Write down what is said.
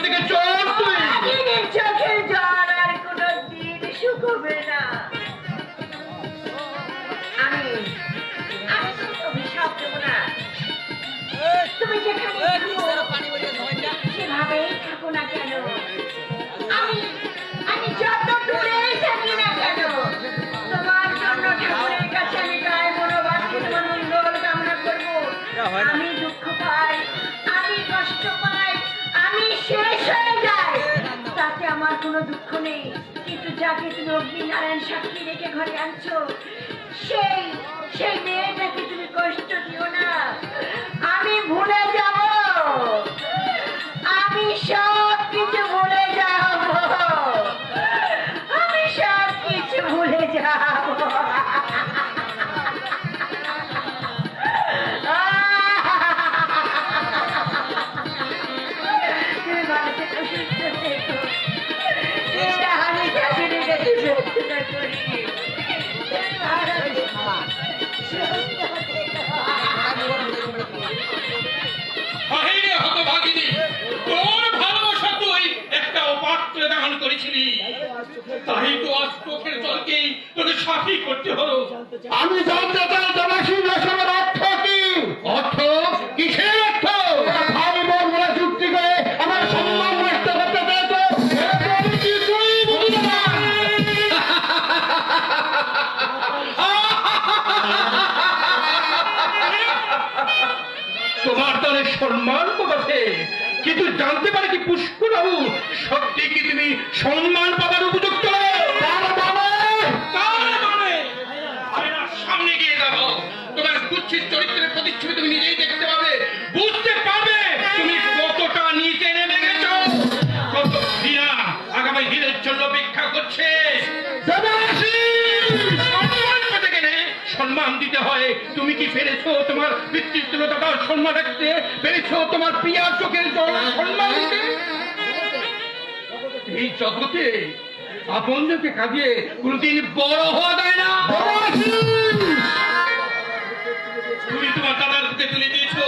থেকে চোর তুই। চোখের জল আর কোনো দিন শুকোবে না। আমি আমি তো অভিশাপ দেবো না। তুমি যেখানে যেভাবেই থাকো না কেন, আমি যত দূরেই থাকি না কেন, তোমার জন্য ঠাকুরের কাছে আমি গায়ে মনোবাদ তোমার মঙ্গল কামনা করবো। আমি দুঃখ পাই, আমি কষ্ট পাই, আমি শেষ হয়ে যাই, তাতে আমার কোনো দুঃখ নেই। কিন্তু যাকে তুমি অগ্নিনারায়ণ সাক্ষী রেখে ঘরে আনছো, সেই সেই মেয়েটাকে তুমি কষ্ট দিও না। আমি ভুলে যাব, আমি সব কিছু ভুলে যাব, আমি সব কিছু ভুলে যাব। তুমি ভালো থেকো, সুস্থ থেকো। এটা আমি ঠাকুরের কাছে প্রার্থনা করি। বাহিরে হতভাগিনী, তোর ভালোবাসা তুই একটা অপাত্রে দান করেছিলি, তাই তো আজ চোখের জলকেই তোকে সাক্ষী করতে হলো। আমি জানতে চাই জলাশয় দশমের অর্থ কি? অর্থ? কিসের অর্থ? ভাই বোন বলে চুক্তি করে আমার সম্মান নষ্ট করতে পেরেছো, আমি কিছুই বুঝি না। তোমার দলের সম্মান পাবে, কিন্তু জানতে পারে কি পুষ্কর বাবু, সত্যি কি তুমি সম্মান পাবার উপযুক্ত? সামনে গিয়ে যাবো, তোমার কুচ্ছিত চরিত্রের প্রতিচ্ছবি তুমি নিজেই দেখতে পাবে, বুঝতে পারবে তুমি কতটা নিচে নেমে গেছো, কত হীরা আগামী দিনের জন্য অপেক্ষা করছে। সম্মান পেতে গেলে সম্মান দিতে হয়। তুমি কি পেরেছো তোমার পিতৃতুল্যতার সম্মান রাখতে? পেরেছো তোমার প্রিয়ার চোখের জল সম্মান দিতে? এই জগতে আপনজনকে কাঁদিয়ে কোনদিন বড় হওয়া যায় না। তুমি তোমার দাদার বুকে তুলে দিয়েছো